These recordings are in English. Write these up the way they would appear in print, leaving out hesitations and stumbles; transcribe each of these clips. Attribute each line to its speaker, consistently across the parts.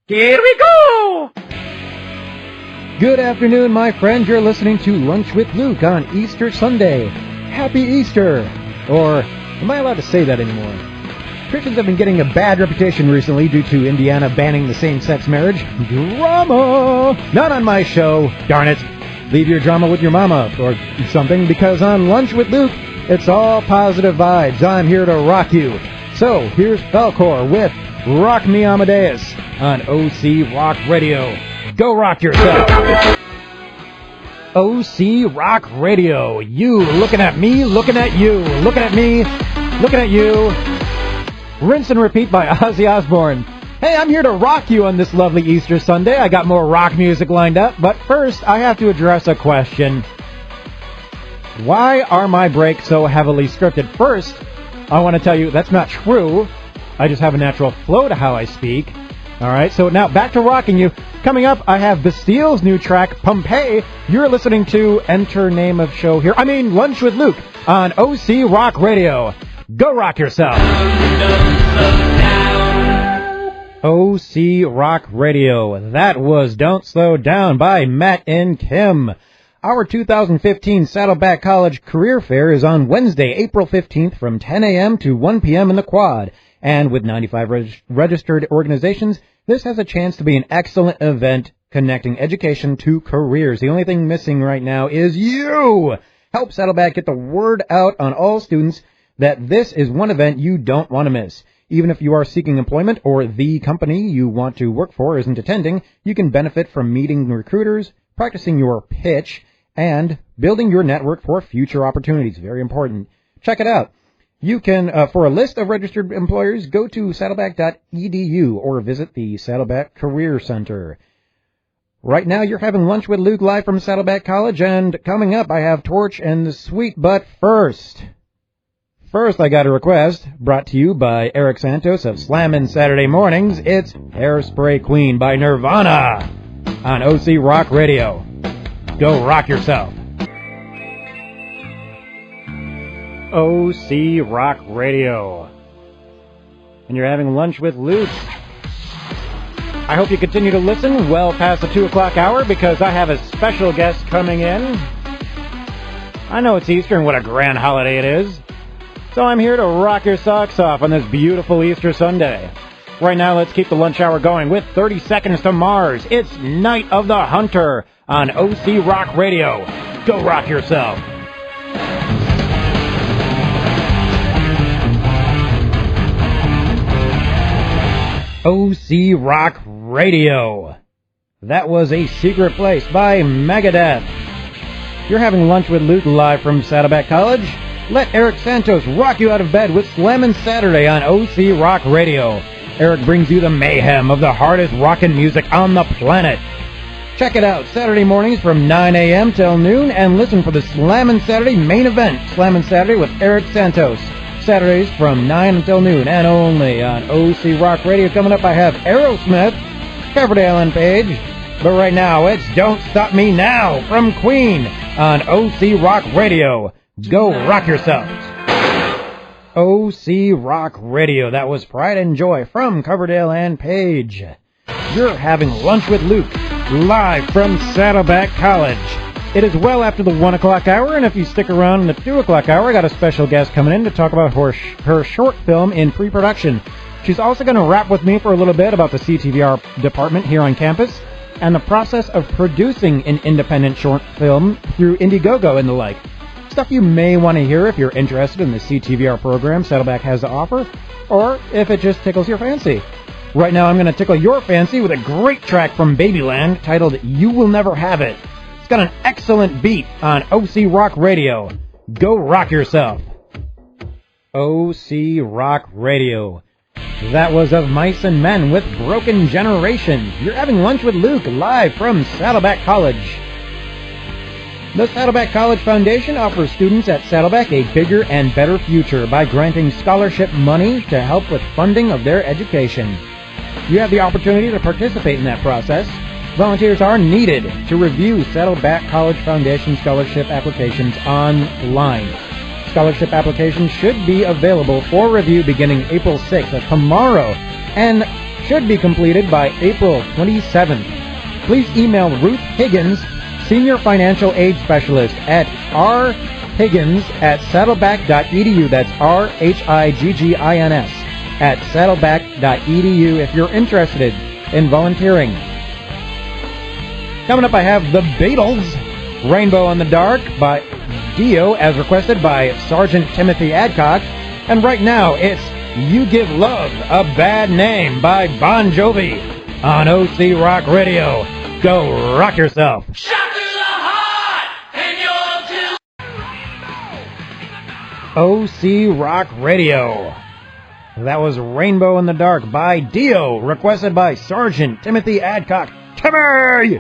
Speaker 1: Here we go!
Speaker 2: Good afternoon, my friends. You're listening to Lunch with Luke on Easter Sunday. Happy Easter! Or, am I allowed to say that anymore? Christians have been getting a bad reputation recently due to Indiana banning the same-sex marriage. Drama! Not on my show, darn it. Leave your drama with your mama, or something, because on Lunch with Luke, it's all positive vibes. I'm here to rock you. So, here's Falcor with Rock Me Amadeus on OC Rock Radio. Go rock yourself. OC Rock Radio. You looking at me, looking at you, looking at me, looking at you. Rinse and repeat by Ozzy Osbourne. Hey, I'm here to rock you on this lovely Easter Sunday. I got more rock music lined up, but first I have to address a question. Why are my breaks so heavily scripted? First, I want to tell you that's not true. I just have a natural flow to how I speak. Alright, so now back to rocking you. Coming up, I have Bastile's new track, Pompeii. You're listening to Enter Name of Show here. Lunch with Luke on OC Rock Radio. Go rock yourself. OC Rock Radio. That was Don't Slow Down by Matt and Kim. Our 2015 Saddleback College Career Fair is on Wednesday, April 15th from 10 a.m. to 1 p.m. in the Quad. And with 95 registered organizations, this has a chance to be an excellent event connecting education to careers. The only thing missing right now is you! Help Saddleback get the word out on all students that this is one event you don't want to miss. Even if you are seeking employment or the company you want to work for isn't attending, you can benefit from meeting recruiters, practicing your pitch, and building your network for future opportunities. Very important. Check it out. You can, for a list of registered employers, go to saddleback.edu or visit the Saddleback Career Center. Right now, you're having Lunch with Luke live from Saddleback College, and coming up, I have Torch and the Sweet. But first, I got a request brought to you by Eric Santos of Slammin' Saturday Mornings. It's Hairspray Queen by Nirvana on OC Rock Radio. Go rock yourself. OC Rock Radio. And you're having Lunch with Luke. I hope you continue to listen well past the 2 o'clock hour because I have a special guest coming in. I know it's Easter and what a grand holiday it is. So I'm here to rock your socks off on this beautiful Easter Sunday. Right now, let's keep the lunch hour going with 30 Seconds to Mars. It's Night of the Hunter on OC Rock Radio. Go rock yourself. OC Rock Radio. That was A Secret Place by Megadeth. You're having Lunch with Luke live from Saddleback College. Let Eric Santos rock you out of bed with Slammin' Saturday on OC Rock Radio. Eric brings you the mayhem of the hardest rockin' music on the planet. Check it out Saturday mornings from 9 a.m. till noon and listen for the Slammin' Saturday main event, Slammin' Saturday with Eric Santos. Saturdays from 9 until noon and only on OC Rock Radio. Coming up, I have Aerosmith, Coverdale and Page. But right now, it's Don't Stop Me Now from Queen on OC Rock Radio. Go rock yourself. OC Rock Radio. That was Pride and Joy from Coverdale and Page. You're having Lunch with Luke live from Saddleback College. It is well after the 1 o'clock hour, and if you stick around in the 2 o'clock hour, I got a special guest coming in to talk about her short film in pre-production. She's also going to rap with me for a little bit about the CTVR department here on campus and the process of producing an independent short film through Indiegogo and the like. Stuff you may want to hear if you're interested in the CTVR program Saddleback has to offer, or if it just tickles your fancy. Right now, I'm going to tickle your fancy with a great track from Babyland titled You Will Never Have It. It's got an excellent beat on OC Rock Radio. Go rock yourself. OC Rock Radio. That was Of Mice and Men with Broken Generation. You're having Lunch with Luke live from Saddleback College. The Saddleback College Foundation offers students at Saddleback a bigger and better future by granting scholarship money to help with funding of their education. You have the opportunity to participate in that process. Volunteers are needed to review Saddleback College Foundation scholarship applications online. Scholarship applications should be available for review beginning April 6th, tomorrow. And should be completed by April 27th. Please email Ruth Higgins, Senior Financial Aid Specialist, at rhiggins@saddleback.edu. That's RHIGGINS at saddleback.edu if you're interested in volunteering. Coming up, I have The Beatles, Rainbow in the Dark by Dio, as requested by Sergeant Timothy Adcock. And right now, it's You Give Love a Bad Name by Bon Jovi on OC Rock Radio. Go rock yourself.
Speaker 1: Shot through the heart, and you're too.
Speaker 2: OC Rock Radio. That was Rainbow in the Dark by Dio, requested by Sergeant Timothy Adcock. Timmy!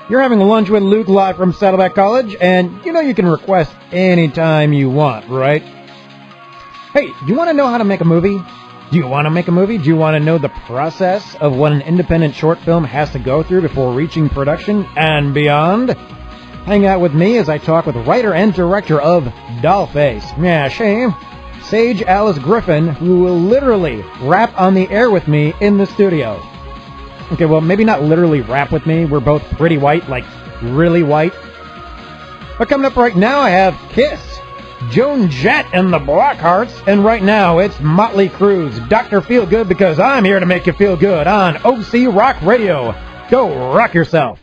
Speaker 2: You're having lunch with Luke live from Saddleback College, and you know you can request anytime you want, right? Hey, do you want to know how to make a movie? Do you want to make a movie? Do you want to know the process of what an independent short film has to go through before reaching production and beyond? Hang out with me as I talk with writer and director of Dollface, yeah, shame, Sage Alice Griffin, who will literally rap on the air with me in the studio. Okay, well, maybe not literally rap with me. We're both pretty white, like really white. But coming up right now, I have Kiss, Joan Jett and the Blackhearts, and right now it's Motley Crue's Dr. Feelgood, because I'm here to make you feel good on OC Rock Radio. Go rock yourself.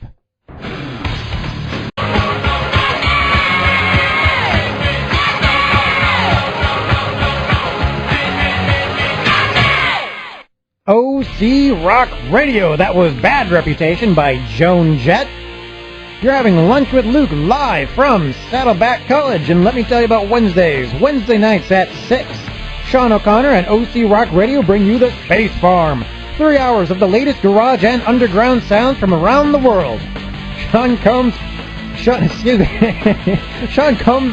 Speaker 2: OC Rock Radio. That was Bad Reputation by Joan Jett. You're having lunch with Luke live from Saddleback College, and let me tell you about Wednesdays. Wednesday nights at 6. Sean O'Connor and OC Rock Radio bring you the Space Farm. 3 hours of the latest garage and underground sounds from around the world. Sean combs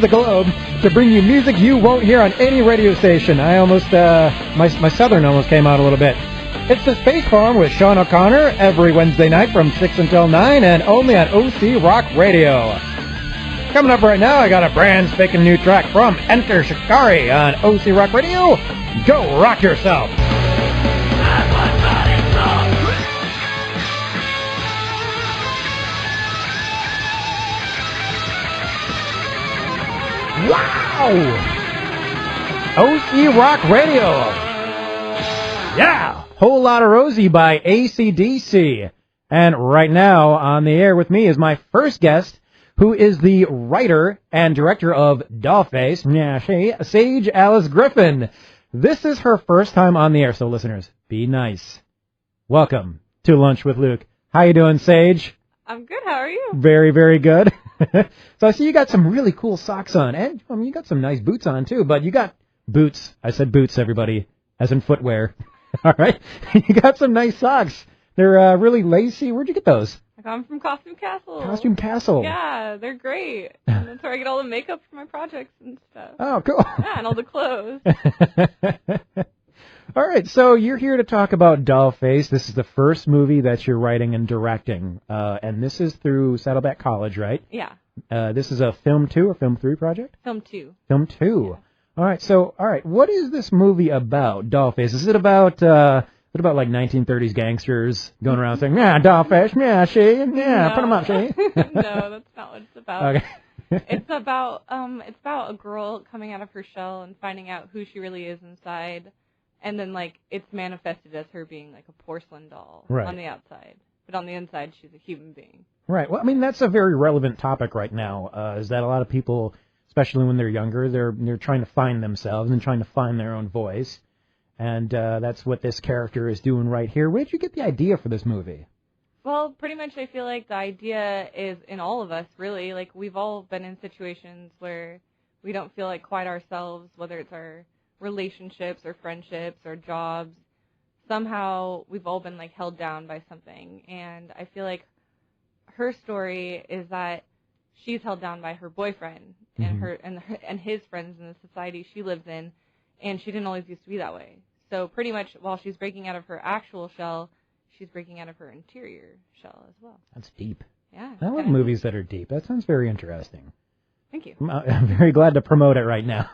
Speaker 2: the globe to bring you music you won't hear on any radio station. I almost, my southern almost came out a little bit. It's the Space Farm with Sean O'Connor every Wednesday night from 6 until 9 and only on OC Rock Radio. Coming up right now, I got a brand spanking new track from Enter Shikari on OC Rock Radio. Go rock yourself. Wow! OC Rock Radio. Yeah! Whole Lotta Rosie by AC/DC. And right now on the air with me is my first guest, who is the writer and director of Dollface, Sage Alice Griffin. This is her first time on the air, so listeners, be nice. Welcome to Lunch with Luke. How you doing, Sage?
Speaker 3: I'm good, how are you?
Speaker 2: Very, very good. So I see you got some really cool socks on, and you got some nice boots on too, but you got boots. I said boots, everybody, as in footwear. All right? You got some nice socks. They're really lacy. Where'd you get those?
Speaker 3: I got them from Costume Castle.
Speaker 2: Costume Castle.
Speaker 3: Yeah, they're great. And that's where I get all the makeup for my projects and stuff.
Speaker 2: Oh, cool.
Speaker 3: Yeah, and all the clothes.
Speaker 2: All right, so you're here to talk about Dollface. This is the first movie that you're writing and directing, and this is through Saddleback College, right?
Speaker 3: Yeah.
Speaker 2: This is a Film 2 or Film 3 project?
Speaker 3: Film 2.
Speaker 2: Film 2.
Speaker 3: Yeah.
Speaker 2: All right, what is this movie about, Dollface? Is it about like 1930s gangsters going around saying, yeah, Dollface, yeah, she, yeah,
Speaker 3: No.
Speaker 2: put 'em up, she?
Speaker 3: No, that's not what it's about.
Speaker 2: Okay.
Speaker 3: It's about a girl coming out of her shell and finding out who she really is inside, and then like it's manifested as her being like a porcelain doll on the outside, but on the inside she's a human being. Right.
Speaker 2: Well, I mean that's a very relevant topic right now. Is that a lot of people, especially when they're younger, they're trying to find themselves and trying to find their own voice, and that's what this character is doing right here. Where did you get the idea for this movie?
Speaker 3: Well, pretty much I feel like the idea is in all of us, really. Like, we've all been in situations where we don't feel like quite ourselves, whether it's our relationships or friendships or jobs. Somehow we've all been, like, held down by something. And I feel like her story is that she's held down by her boyfriend and his friends in the society she lives in, and she didn't always used to be that way. So pretty much while she's breaking out of her actual shell, she's breaking out of her interior shell as well.
Speaker 2: That's deep.
Speaker 3: Yeah.
Speaker 2: I love movies that are deep. That sounds very interesting.
Speaker 3: Thank you.
Speaker 2: I'm very glad to promote it right now.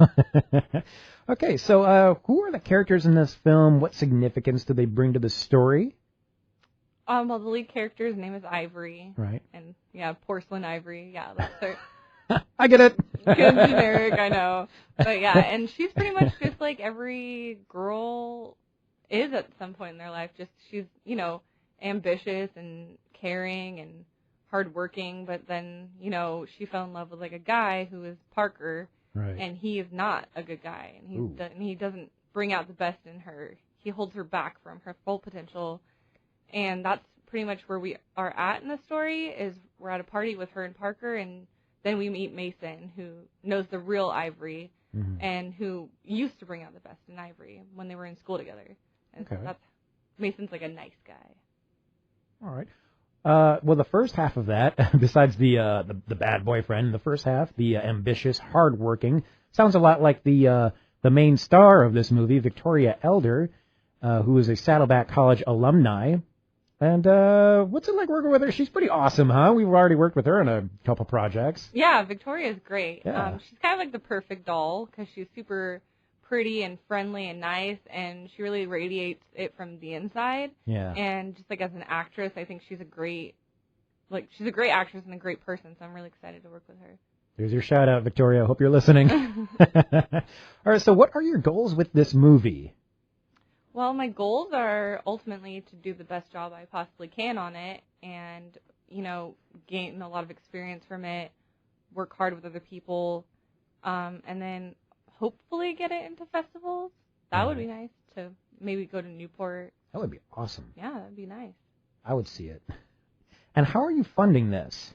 Speaker 2: Okay, so who are the characters in this film? What significance do they bring to the story?
Speaker 3: Well, the lead character's name is Ivory.
Speaker 2: Right.
Speaker 3: And, yeah, Porcelain Ivory. Yeah, that's her.
Speaker 2: I get it.
Speaker 3: Good generic, I know. But, yeah, and she's pretty much just like every girl is at some point in their life. Just she's, you know, ambitious and caring and hardworking. But then, you know, she fell in love with, like, a guy who is Parker.
Speaker 2: Right.
Speaker 3: And he is not a good guy. And he doesn't bring out the best in her. He holds her back from her full potential. And that's pretty much where we are at in the story, is we're at a party with her and Parker, and then we meet Mason, who knows the real Ivory, and who used to bring out the best in Ivory when they were in school together. And so Mason's like a nice guy.
Speaker 2: All right. Well, the first half of that, besides the bad boyfriend, the first half, the ambitious, hardworking, sounds a lot like the main star of this movie, Victoria Elder, who is a Saddleback College alumni. And what's it like working with her? She's pretty awesome, huh? We've already worked with her on a couple projects.
Speaker 3: Yeah, Victoria's great.
Speaker 2: Yeah.
Speaker 3: She's kind of like the perfect doll because she's super pretty and friendly and nice, and she really radiates it from the inside.
Speaker 2: Yeah.
Speaker 3: And just like as an actress, I think she's a great actress and a great person, so I'm really excited to work with her.
Speaker 2: There's your shout out, Victoria. I hope you're listening. All right, so what are your goals with this movie?
Speaker 3: Well, my goals are ultimately to do the best job I possibly can on it and, you know, gain a lot of experience from it, work hard with other people, and then hopefully get it into festivals. That would be nice, to maybe go to Newport.
Speaker 2: That would be awesome.
Speaker 3: Yeah, that would be nice.
Speaker 2: I would see it. And how are you funding this?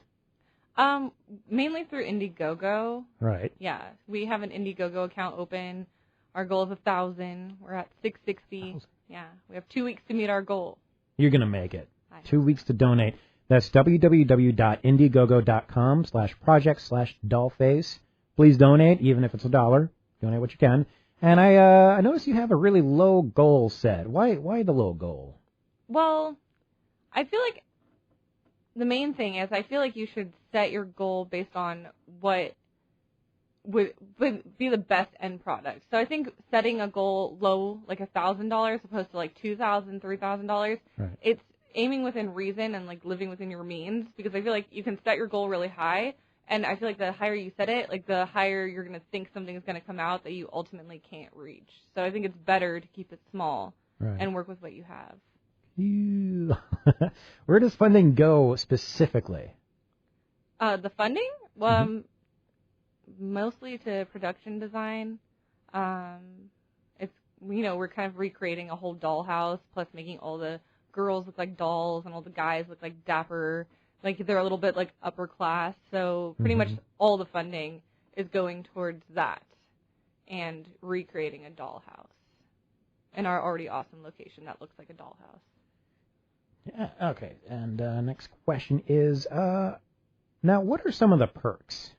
Speaker 3: Mainly through Indiegogo.
Speaker 2: Right.
Speaker 3: Yeah, we have an Indiegogo account open. Our goal is 1,000. We're at 660.
Speaker 2: 1,000.
Speaker 3: Yeah, we have 2 weeks to meet our goal.
Speaker 2: You're going to make it. 2 weeks to donate. That's www.indiegogo.com/project/dollface. Please donate, even if it's $1. Donate what you can. And I notice you have a really low goal set. Why the low goal?
Speaker 3: Well, I feel like the main thing is I feel like you should set your goal based on what would be the best end product. So I think setting a goal low, like $1,000, opposed to like $2,000, $3,000, it's aiming within reason and like living within your means. Because I feel like you can set your goal really high, and I feel like the higher you set it, like the higher you're gonna think something is gonna come out that you ultimately can't reach. So I think it's better to keep it small and work with what you have.
Speaker 2: Where does funding go specifically?
Speaker 3: The funding? Well, mostly to production design. It's, you know, we're kind of recreating a whole dollhouse, plus making all the girls look like dolls and all the guys look like dapper, like they're a little bit like upper class. So pretty much all the funding is going towards that and recreating a dollhouse in our already awesome location that looks like a dollhouse.
Speaker 2: Yeah. Okay. And next question is, now what are some of the perks?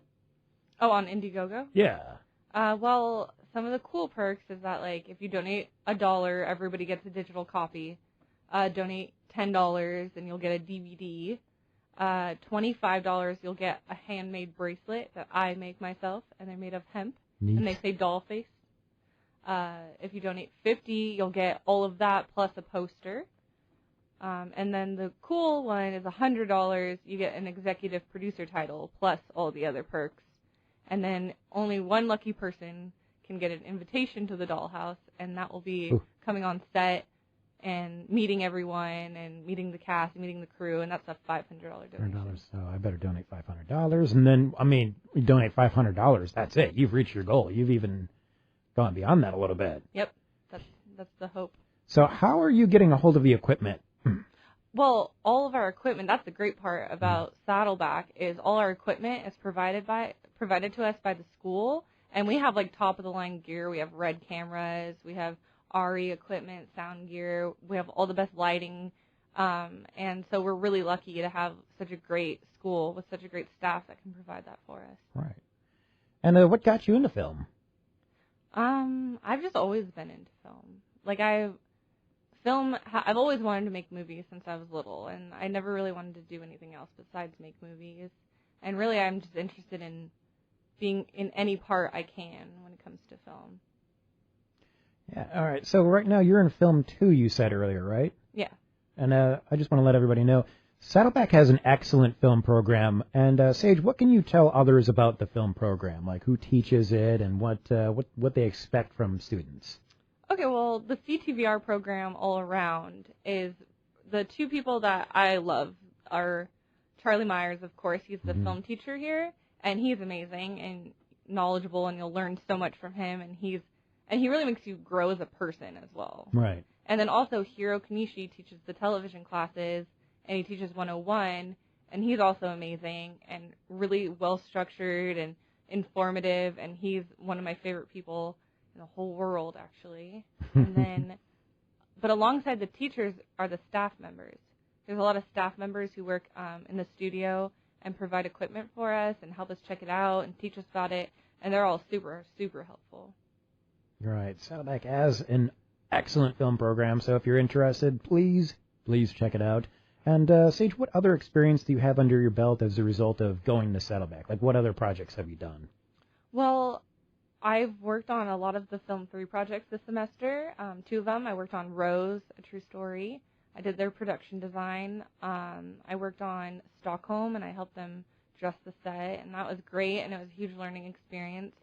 Speaker 3: Oh, on Indiegogo?
Speaker 2: Yeah.
Speaker 3: Well, some of the cool perks is that, like, if you donate $1, everybody gets a digital copy. Donate $10, and you'll get a DVD. $25, you'll get a handmade bracelet that I make myself, and they're made of hemp.
Speaker 2: Neat.
Speaker 3: And they say doll face. If you donate $50, you'll get all of that plus a poster. And then the cool one is $100. You get an executive producer title plus all the other perks. And then only one lucky person can get an invitation to the dollhouse, and that will be coming on set and meeting everyone and meeting the cast and meeting the crew, and that's a $500 donation.
Speaker 2: $500, so I better donate $500. And then, I mean, you donate $500, that's it. You've reached your goal. You've even gone beyond that a little bit.
Speaker 3: Yep, that's the hope.
Speaker 2: So how are you getting a hold of the equipment?
Speaker 3: Well, all of our equipment, that's the great part about Saddleback, is all our equipment is provided to us by the school, and we have like top of the line gear. We have Red cameras, we have RE equipment, sound gear, we have all the best lighting, and so we're really lucky to have such a great school with such a great staff that can provide that for us.
Speaker 2: Right. And what got you into film?
Speaker 3: I've just always been into film. Like I've always wanted to make movies since I was little, and I never really wanted to do anything else besides make movies. And really, I'm just interested in being in any part I can when it comes to film.
Speaker 2: Yeah, all right. So right now you're in film 2, you said earlier, right?
Speaker 3: Yeah.
Speaker 2: And I just want to let everybody know, Saddleback has an excellent film program. And Sage, what can you tell others about the film program? Like who teaches it and what they expect from students?
Speaker 3: Okay, well, the CTVR program all around is the two people that I love are Charlie Myers, of course. He's the film teacher here, and he's amazing and knowledgeable, and you'll learn so much from him. And he really makes you grow as a person as well.
Speaker 2: Right.
Speaker 3: And then also Hiro Kanishi teaches the television classes, and he teaches 101, and he's also amazing and really well-structured and informative, and he's one of my favorite people in the whole world, actually. And then, but alongside the teachers are the staff members. There's a lot of staff members who work in the studio and provide equipment for us and help us check it out and teach us about it, and they're all super, super helpful.
Speaker 2: Right. Saddleback has an excellent film program, so if you're interested, please check it out. And Sage, what other experience do you have under your belt as a result of going to Saddleback? Like, what other projects have you done?
Speaker 3: Well, I've worked on a lot of the Film 3 projects this semester. 2 of them, I worked on Rose, A True Story. I did their production design. I worked on Stockholm, and I helped them dress the set, and that was great, and it was a huge learning experience.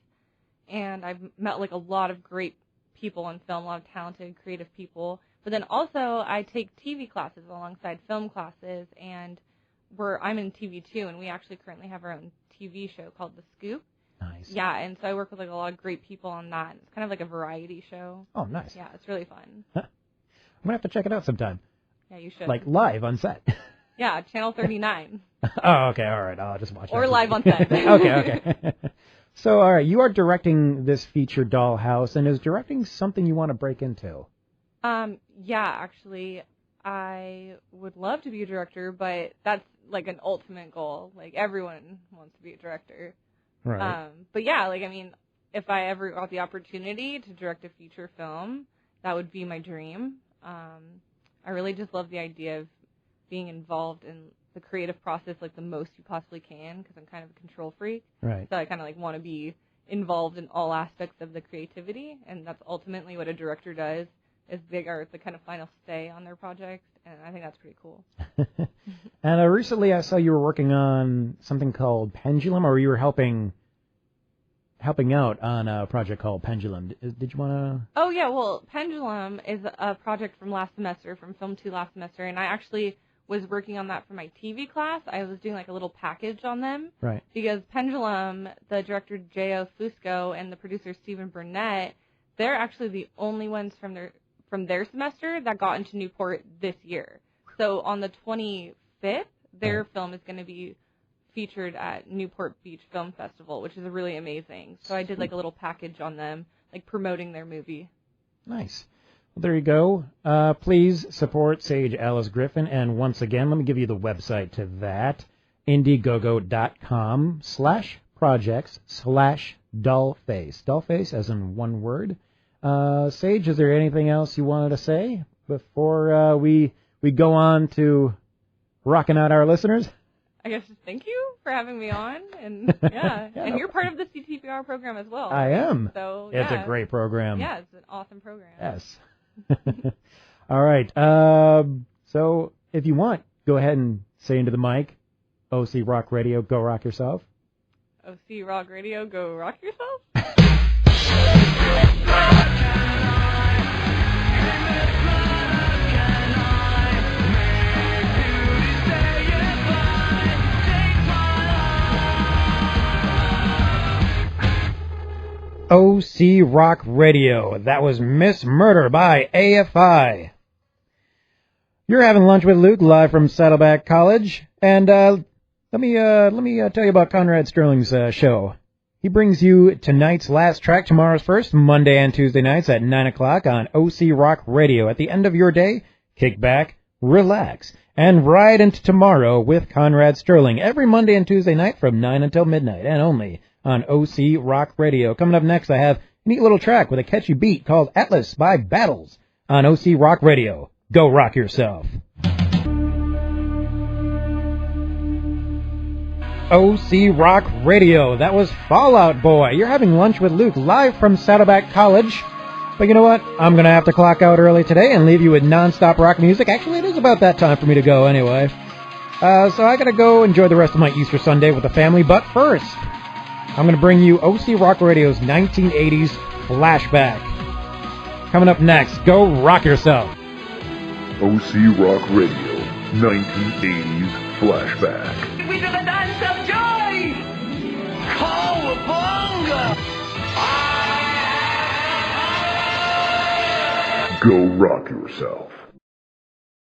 Speaker 3: And I've met, like, a lot of great people in film, a lot of talented, creative people. But then also, I take TV classes alongside film classes, and I'm in TV too, and we actually currently have our own TV show called The Scoop.
Speaker 2: Nice.
Speaker 3: Yeah, and so I work with like a lot of great people on that. It's kind of like a variety show.
Speaker 2: Oh, nice.
Speaker 3: Yeah, it's really fun.
Speaker 2: I'm gonna have to check it out sometime.
Speaker 3: Yeah, you should.
Speaker 2: Like live on set.
Speaker 3: Yeah, Channel 39.
Speaker 2: Oh, okay, all right. I'll just watch it.
Speaker 3: Or live on set.
Speaker 2: Okay. So, all right, you are directing this feature Dollhouse, and is directing something you want to break into?
Speaker 3: Yeah, actually, I would love to be a director, but that's like an ultimate goal. Like everyone wants to be a director.
Speaker 2: Right.
Speaker 3: But yeah, like, I mean, if I ever got the opportunity to direct a feature film, that would be my dream. I really just love the idea of being involved in the creative process like the most you possibly can, because I'm kind of a control freak.
Speaker 2: Right.
Speaker 3: So I kind of like want to be involved in all aspects of the creativity, and that's ultimately what a director does, is they are the kind of final say on their project, and I think that's pretty cool.
Speaker 2: And recently I saw you were working on something called Pendulum, or you were helping out on a project called Pendulum. Did you want to...
Speaker 3: Oh, yeah, well, Pendulum is a project from last semester, from Film 2 last semester, and I actually was working on that for my TV class. I was doing like a little package on them.
Speaker 2: Right.
Speaker 3: Because Pendulum, the director J.O. Fusco and the producer Stephen Burnett, they're actually the only ones from their semester that got into Newport this year. So on the 25th, their film is going to be featured at Newport Beach Film Festival, which is really amazing. So I did like a little package on them, like promoting their movie.
Speaker 2: Nice. Well, there you go. Please support Sage Alice Griffin. And once again, let me give you the website to that. Indiegogo.com/projects/Dollface. Dollface as in one word. Sage, is there anything else you wanted to say before we go on to rocking out our listeners?
Speaker 3: I guess just thank you for having me on, and yeah, and you're part of the CTVR program as well.
Speaker 2: I am.
Speaker 3: So
Speaker 2: It's a great program.
Speaker 3: Yeah, it's an awesome program.
Speaker 2: Yes. All right. So if you want, go ahead and say into the mic, OC Rock Radio, go rock yourself.
Speaker 3: OC Rock Radio, go rock yourself.
Speaker 2: OC Rock Radio. That was Miss Murder by AFI. You're having lunch with Luke live from Saddleback College, and let me tell you about Conrad Sterling's show. He brings you tonight's last track, tomorrow's first, Monday and Tuesday nights at 9 o'clock on OC Rock Radio. At the end of your day, kick back, relax, and ride into tomorrow with Conrad Sterling every Monday and Tuesday night from 9 until midnight, and only on OC Rock Radio. Coming up next, I have a neat little track with a catchy beat called Atlas by Battles on OC Rock Radio. Go rock yourself. OC Rock Radio. That was Fall Out Boy. You're having lunch with Luke live from Saddleback College. But you know what? I'm going to have to clock out early today and leave you with non-stop rock music. Actually, it is about that time for me to go anyway. So I got to go enjoy the rest of my Easter Sunday with the family. But first, I'm going to bring you OC Rock Radio's 1980s flashback. Coming up next, go rock yourself.
Speaker 4: OC Rock Radio 1980s flashback.
Speaker 1: We do the dance of joy! Cowabunga!
Speaker 4: Go rock yourself.